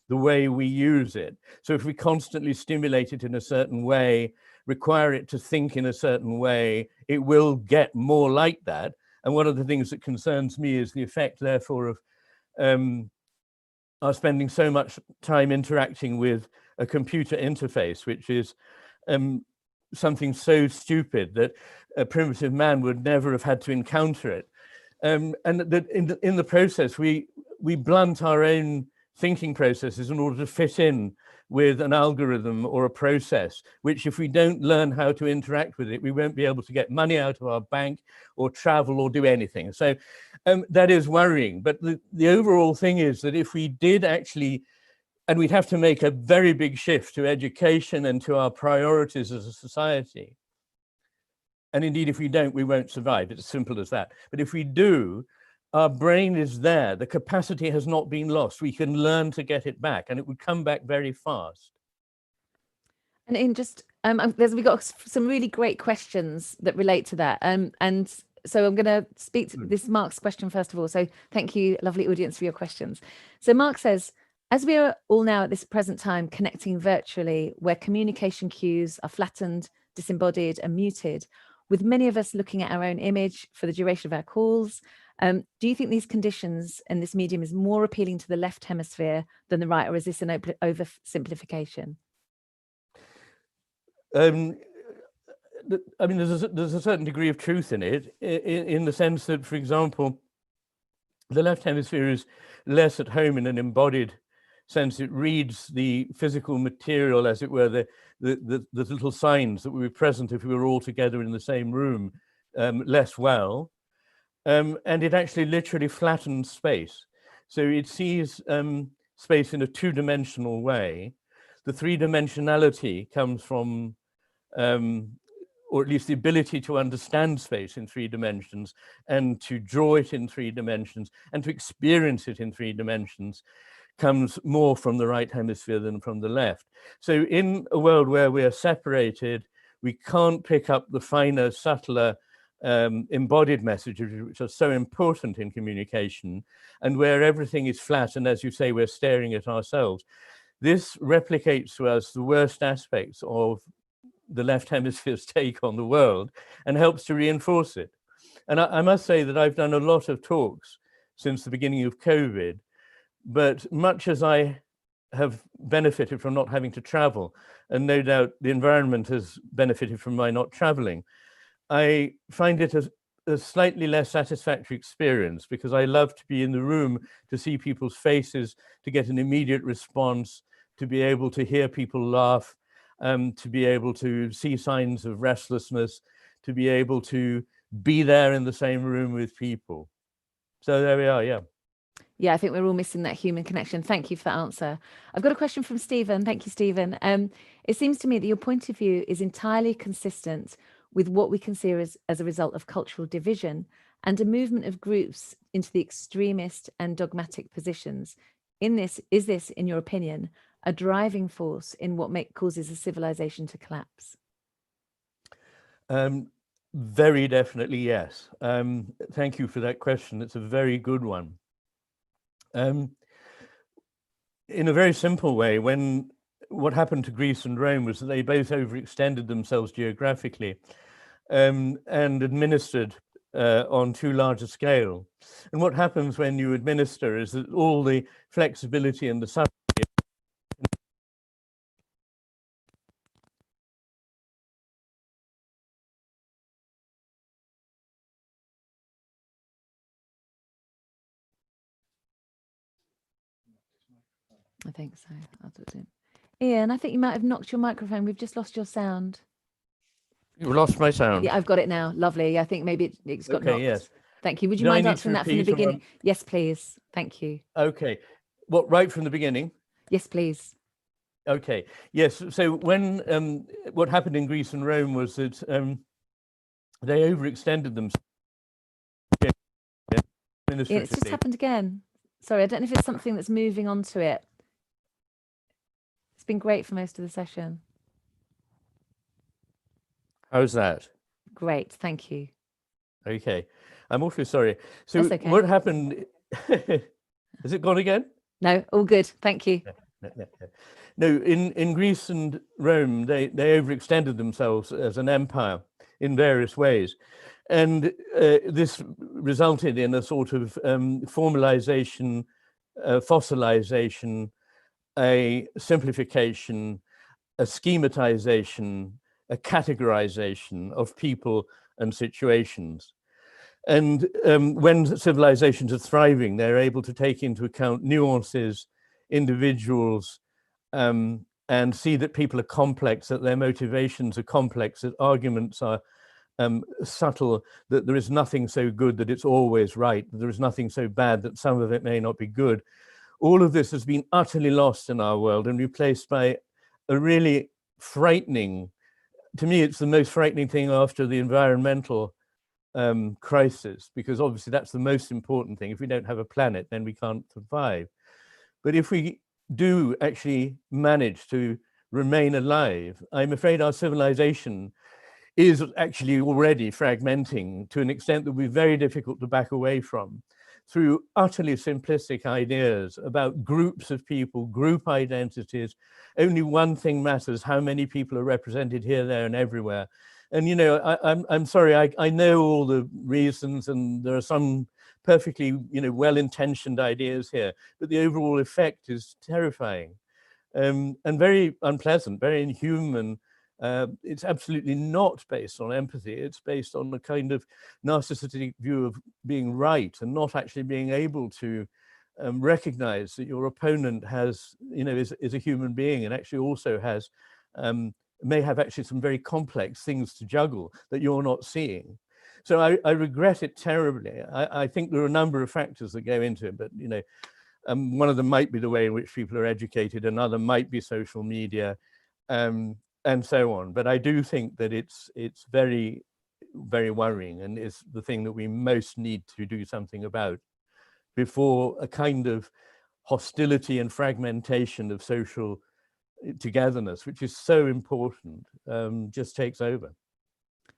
the way we use it. So if we constantly stimulate it in a certain way, require it to think in a certain way, it will get more like that. And one of the things that concerns me is the effect, therefore, of our spending so much time interacting with a computer interface, which is something so stupid that a primitive man would never have had to encounter it. And that in the process, we blunt our own thinking processes in order to fit in with an algorithm or a process, which if we don't learn how to interact with it, we won't be able to get money out of our bank or travel or do anything. So that is worrying. But the overall thing is that if we did actually, and we'd have to make a very big shift to education and to our priorities as a society. And indeed, if we don't, we won't survive. It's as simple as that. But if we do, our brain is there. The capacity has not been lost. We can learn to get it back, and it would come back very fast. And in just, we got some really great questions that relate to that. And so I'm going to speak to this Mark's question first of all. So thank you, lovely audience, for your questions. So Mark says, as we are all now at this present time connecting virtually, where communication cues are flattened, disembodied, and muted, with many of us looking at our own image for the duration of our calls, do you think these conditions and this medium is more appealing to the left hemisphere than the right, or is this an oversimplification? I mean, there's a certain degree of truth in it, in the sense that, for example, the left hemisphere is less at home in an embodied sense. It reads the physical material, as it were, the little signs that would be present if we were all together in the same room, less well. And it actually literally flattens space. So it sees space in a two-dimensional way. The three-dimensionality comes from, or at least the ability to understand space in 3 dimensions and to draw it in 3 dimensions and to experience it in 3 dimensions comes more from the right hemisphere than from the left. So in a world where we are separated, we can't pick up the finer, subtler, embodied messages, which are so important in communication, and where everything is flat, and as you say, we're staring at ourselves. This replicates to us the worst aspects of the left hemisphere's take on the world and helps to reinforce it. And I must say that I've done a lot of talks since the beginning of COVID, but much as I have benefited from not having to travel, and no doubt the environment has benefited from my not traveling, I find it a slightly less satisfactory experience, because I love to be in the room, to see people's faces, to get an immediate response, to be able to hear people laugh, to be able to see signs of restlessness, to be able to be there in the same room with people. So there we are, yeah. Yeah, I think we're all missing that human connection. Thank you for that answer. I've got a question from Stephen. Thank you, Stephen. It seems to me that your point of view is entirely consistent with what we consider as a result of cultural division and a movement of groups into the extremist and dogmatic positions. Is this, in your opinion, a driving force in what causes a civilization to collapse? Very definitely, yes. Thank you for that question. It's a very good one. In a very simple way, what happened to Greece and Rome was that they both overextended themselves geographically and administered on too large a scale. And what happens when you administer is that all the flexibility and the subtlety I think so. Iain, I think you might have knocked your microphone. We've just lost your sound. You lost my sound. Yeah, I've got it now. Lovely. I think maybe it's got Okay, knocked. yes. Thank you. Would you Do I mind need to answering that from the repeat? beginning? Yes, please. Thank you. Okay. What, right from the beginning? Yes, please. Okay. Yes. So when what happened in Greece and Rome was that they overextended themselves Ian, it's just happened again. Sorry, I don't know if it's something that's moving onto it. It's been great for most of the session. How's that? Great. Thank you. Okay. I'm awfully sorry. So That's okay. what happened? Has it gone again? No, all good. Thank you. No, in Greece and Rome, they overextended themselves as an empire in various ways. And this resulted in a sort of formalization, fossilization, a simplification, a schematization, a categorization of people and situations. And when civilizations are thriving, they're able to take into account nuances, individuals, and see that people are complex, that their motivations are complex, that arguments are subtle, that there is nothing so good that it's always right, that there is nothing so bad that some of it may not be good. All of this has been utterly lost in our world and replaced by a really frightening, to me, it's the most frightening thing after the environmental crisis, because obviously that's the most important thing. If we don't have a planet, then we can't survive. But if we do actually manage to remain alive, I'm afraid our civilization is actually already fragmenting to an extent that will be very difficult to back away from, through utterly simplistic ideas about groups of people, group identities. Only one thing matters: how many people are represented here, there, and everywhere. And, you know, I'm sorry, I know all the reasons, and there are some perfectly, you know, well-intentioned ideas here, but the overall effect is terrifying, and very unpleasant, very inhuman. It's absolutely not based on empathy. It's based on a kind of narcissistic view of being right and not actually being able to recognize that your opponent has, you know, is a human being and actually also has, may have actually some very complex things to juggle that you're not seeing. So I regret it terribly. I think there are a number of factors that go into it, but, you know, one of them might be the way in which people are educated, another might be social media, and so on. But I do think that it's very, very worrying, and is the thing that we most need to do something about before a kind of hostility and fragmentation of social togetherness, which is so important, just takes over.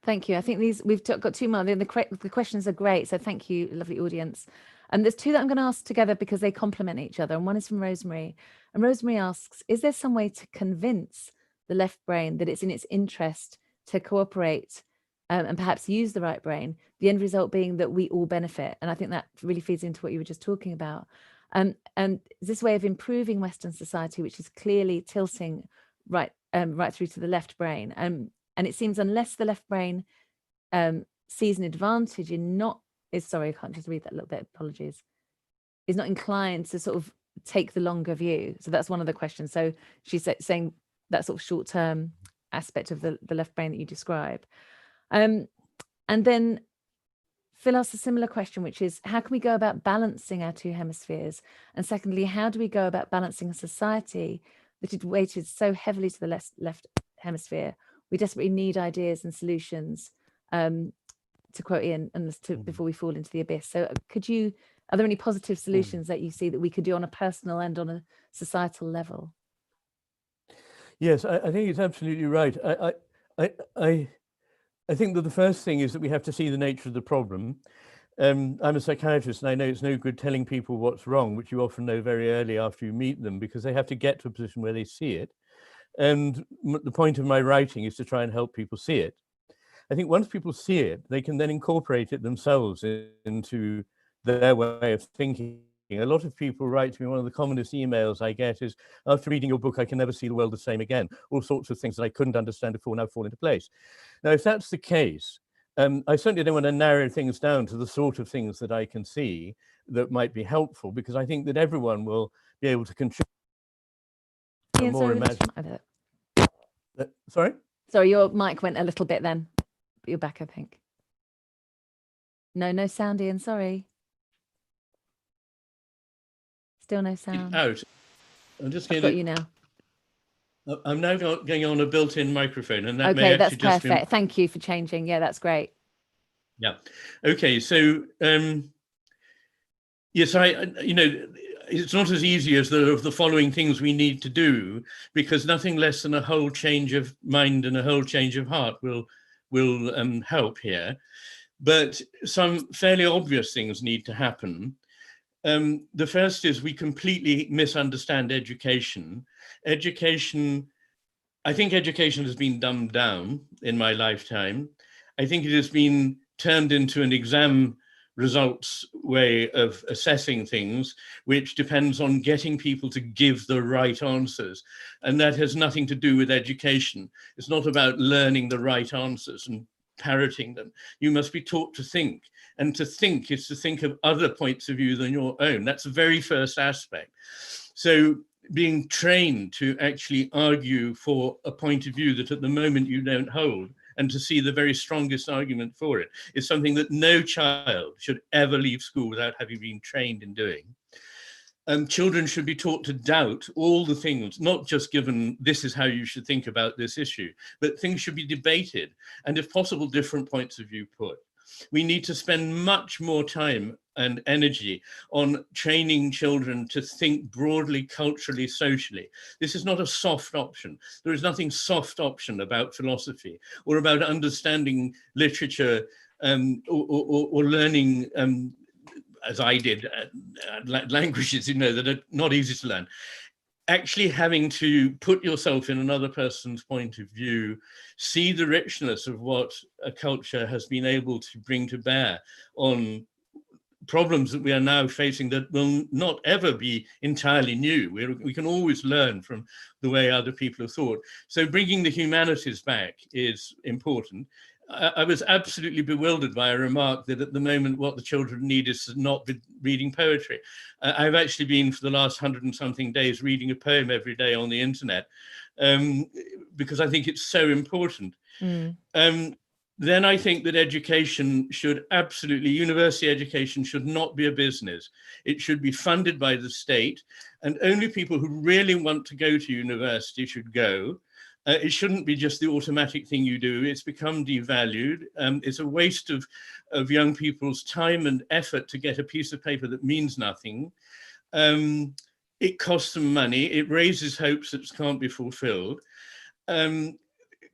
Thank you. I think we've got two more. The questions are great. So thank you, lovely audience. And there's two that I'm going to ask together because they complement each other. And one is from Rosemary. And Rosemary asks, is there some way to convince the left brain that it's in its interest to cooperate and perhaps use the right brain, the end result being that we all benefit? And I think that really feeds into what you were just talking about. And this way of improving Western society, which is clearly tilting right through to the left brain. And it seems unless the left brain sees an advantage in sorry, I can't just read that a little bit, apologies, is not inclined to sort of take the longer view. So that's one of the questions. So she's saying that sort of short-term aspect of the left brain that you describe. And then Phil asks a similar question, which is, how can we go about balancing our two hemispheres? And secondly, how do we go about balancing a society that is weighted so heavily to the left hemisphere? We desperately need ideas and solutions, to quote Iain, before we fall into the abyss. So are there any positive solutions that you see that we could do on a personal and on a societal level? Yes, I think it's absolutely right. I think that the first thing is that we have to see the nature of the problem. I'm a psychiatrist, and I know it's no good telling people what's wrong, which you often know very early after you meet them, because they have to get to a position where they see it. And the point of my writing is to try and help people see it. I think once people see it, they can then incorporate it themselves into their way of thinking. A lot of people write to me, one of the commonest emails I get is, after reading your book, I can never see the world the same again. All sorts of things that I couldn't understand before now fall into place. Now, if that's the case, I certainly don't want to narrow things down to the sort of things that I can see that might be helpful, because I think that everyone will be able to contribute. Iain, More sorry, sorry? Sorry, your mic went a little bit then, but you're back, I think. No sound, Ian, sorry. Still no sound. Out. I'm just I've got you now. I'm now going on a built-in microphone, and that may Okay, actually that's just perfect. Thank you for changing. Yeah, that's great. Yeah. Okay. So yes, it's not as easy as the following things we need to do, because nothing less than a whole change of mind and a whole change of heart will help here. But some fairly obvious things need to happen. The first is we completely misunderstand education. I think education has been dumbed down in my lifetime. I think it has been turned into an exam results way of assessing things, which depends on getting people to give the right answers. And that has nothing to do with education. It's not about learning the right answers and parroting them. You must be taught to think. And to think is to think of other points of view than your own. That's the very first aspect. So being trained to actually argue for a point of view that at the moment you don't hold, and to see the very strongest argument for it, is something that no child should ever leave school without having been trained in doing. Children should be taught to doubt all the things, not just given this is how you should think about this issue, but things should be debated, and if possible, different points of view put. We need to spend much more time and energy on training children to think broadly, culturally, socially. This is not a soft option. There is nothing soft option about philosophy or about understanding literature or learning, as I did, languages, that are not easy to learn. Actually having to put yourself in another person's point of view, see the richness of what a culture has been able to bring to bear on problems that we are now facing that will not ever be entirely new. We can always learn from the way other people have thought. So bringing the humanities back is important. I was absolutely bewildered by a remark that at the moment what the children need is to not be reading poetry. I've actually been for the last 100 and something days reading a poem every day on the internet, because I think it's so important. Then I think that education should absolutely, university education should not be a business. It should be funded by the state, and only people who really want to go to university should go. It shouldn't be just the automatic thing you do. It's become devalued. It's a waste of young people's time and effort to get a piece of paper that means nothing. It costs them money. It raises hopes that can't be fulfilled.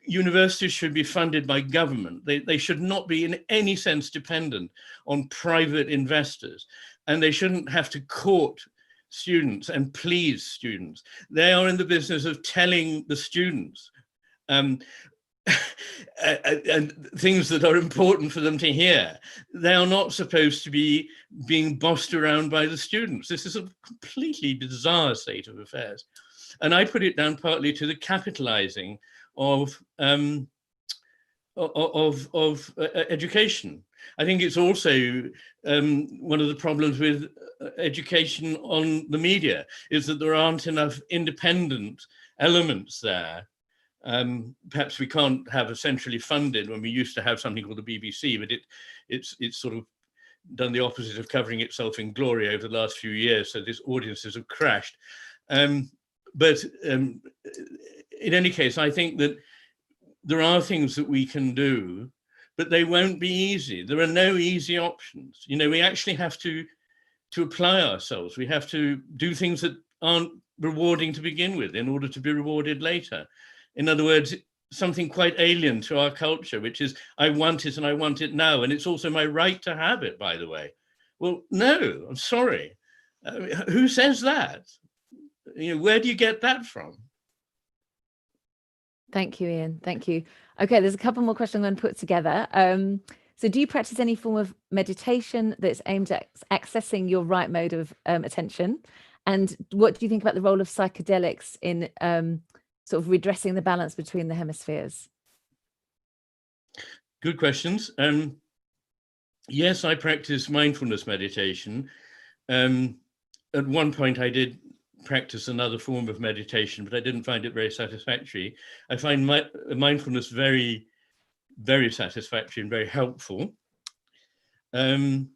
Universities should be funded by government. They should not be in any sense dependent on private investors, and they shouldn't have to court students and please students. They are in the business of telling the students and things that are important for them to hear. They are not supposed to be being bossed around by the students. This is a completely bizarre state of affairs. And I put it down partly to the capitalizing of education. I think it's also one of the problems with education on the media is that there aren't enough independent elements there. Perhaps we can't have a centrally funded when we used to have something called the BBC, but it's sort of done the opposite of covering itself in glory over the last few years. So these audiences have crashed. But in any case, I think that there are things that we can do, but they won't be easy. There are no easy options. We actually have to apply ourselves. We have to do things that aren't rewarding to begin with in order to be rewarded later. In other words, something quite alien to our culture, which is, I want it and I want it now. And it's also my right to have it, by the way. Well, no, I'm sorry. Who says that? Where do you get that from? Thank you, Ian. Thank you. Okay, there's a couple more questions I'm going to put together. So do you practice any form of meditation that's aimed at accessing your right mode of attention? And what do you think about the role of psychedelics in sort of redressing the balance between the hemispheres? Good questions. Yes, I practice mindfulness meditation. At one point I did practice another form of meditation, but I didn't find it very satisfactory. I find mindfulness very, very satisfactory and very helpful. And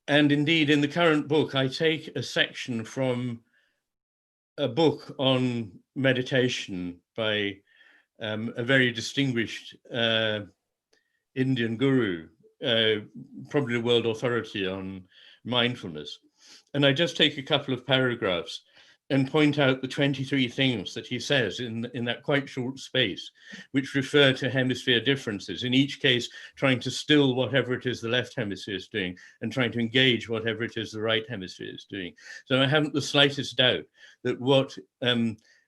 indeed, in the current book, I take a section from a book on meditation by a very distinguished Indian guru, probably a world authority on mindfulness. And I just take a couple of paragraphs and point out the 23 things that he says in that quite short space, which refer to hemisphere differences, in each case trying to still whatever it is the left hemisphere is doing and trying to engage whatever it is the right hemisphere is doing. So I haven't the slightest doubt that what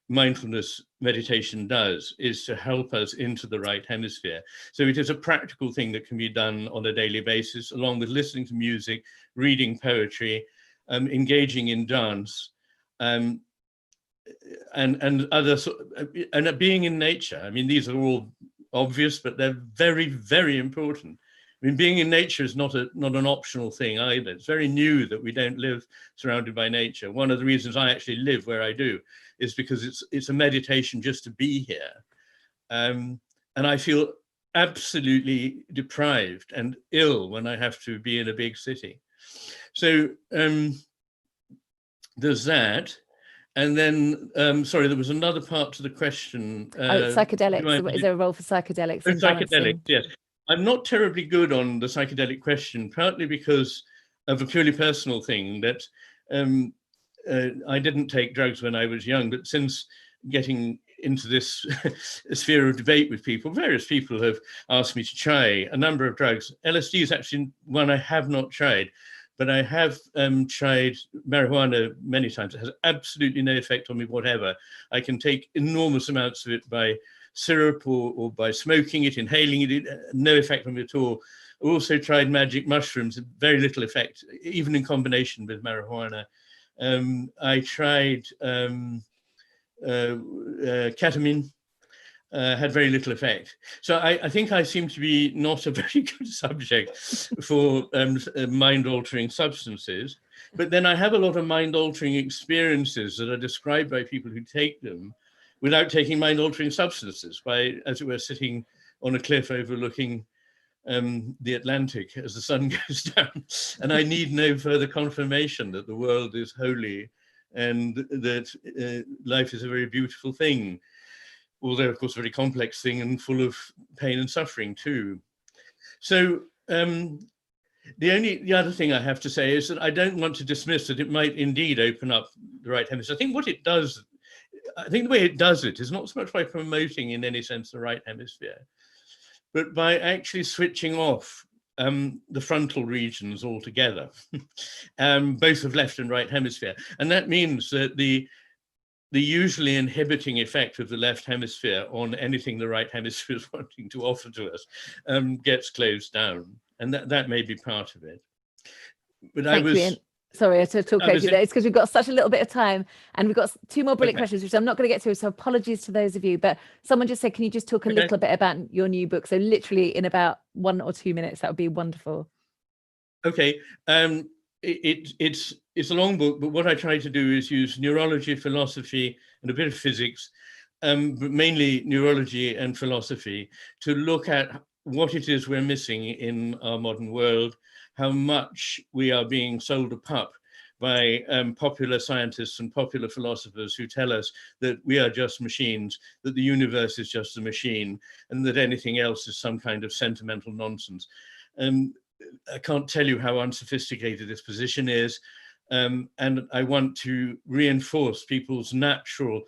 mindfulness meditation does is to help us into the right hemisphere. So it is a practical thing that can be done on a daily basis, along with listening to music, reading poetry, engaging in dance, and other and being in nature. I mean, these are all obvious, but they're very, very important. I mean, being in nature is not an optional thing either. It's very new that we don't live surrounded by nature. One of the reasons I actually live where I do is because it's a meditation just to be here. And I feel absolutely deprived and ill when I have to be in a big city. So there's that. And then, sorry, there was another part to the question. Psychedelics. Is there a role for psychedelics in psychedelics, balancing? yes. I'm not terribly good on the psychedelic question, partly because of a purely personal thing that I didn't take drugs when I was young, but since getting into this sphere of debate with people, various people have asked me to try a number of drugs. LSD is actually one I have not tried, but I have tried marijuana many times. It has absolutely no effect on me whatever. I can take enormous amounts of it by syrup or by smoking it, inhaling it, no effect on me at all. I also tried magic mushrooms, very little effect, even in combination with marijuana. I tried ketamine, had very little effect. So I think I seem to be not a very good subject for mind-altering substances. But then I have a lot of mind-altering experiences that are described by people who take them without taking mind-altering substances, by, as it were, sitting on a cliff overlooking the Atlantic as the sun goes down. And I need no further confirmation that the world is holy and that life is a very beautiful thing, although of course a very complex thing and full of pain and suffering too. So the other thing I have to say is that I don't want to dismiss that it might indeed open up the right hemisphere. I think what it does, I think the way it does it is not so much by promoting in any sense the right hemisphere, but by actually switching off the frontal regions altogether, both of left and right hemisphere. And that means that the usually inhibiting effect of the left hemisphere on anything the right hemisphere is wanting to offer to us gets closed down. And that may be part of it. But Thank you, Ian. Sorry to talk over you there. It's because we've got such a little bit of time and we've got two more brilliant questions, which I'm not going to get to. So apologies to those of you, but someone just said, can you just talk a little bit about your new book? So literally in about 1 or 2 minutes, that would be wonderful. Okay. It's a long book, but what I try to do is use neurology, philosophy, and a bit of physics, but mainly neurology and philosophy, to look at what it is we're missing in our modern world, how much we are being sold a pup by popular scientists and popular philosophers who tell us that we are just machines, that the universe is just a machine, and that anything else is some kind of sentimental nonsense. I can't tell you how unsophisticated this position is, and I want to reinforce people's natural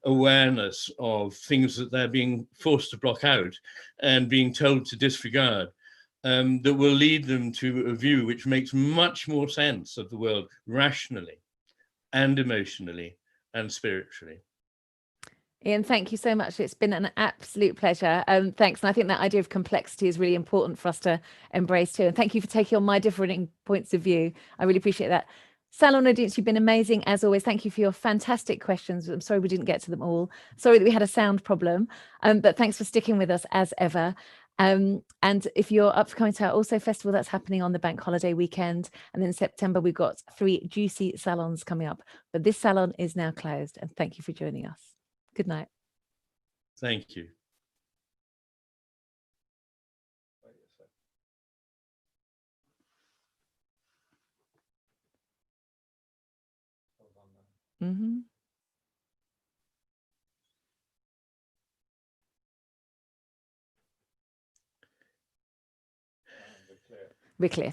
awareness of things that they're being forced to block out and being told to disregard. That will lead them to a view which makes much more sense of the world rationally and emotionally and spiritually. Ian, thank you so much. It's been an absolute pleasure. Thanks. And I think that idea of complexity is really important for us to embrace too. And thank you for taking on my differing points of view. I really appreciate that. Salon audience, you've been amazing as always. Thank you for your fantastic questions. I'm sorry we didn't get to them all. Sorry that we had a sound problem, but thanks for sticking with us as ever. And if you're up for coming to our Also Festival, that's happening on the bank holiday weekend. And then in September, we've got 3 juicy salons coming up. But this salon is now closed. And thank you for joining us. Good night. Thank you. Mm-hmm. We're clear.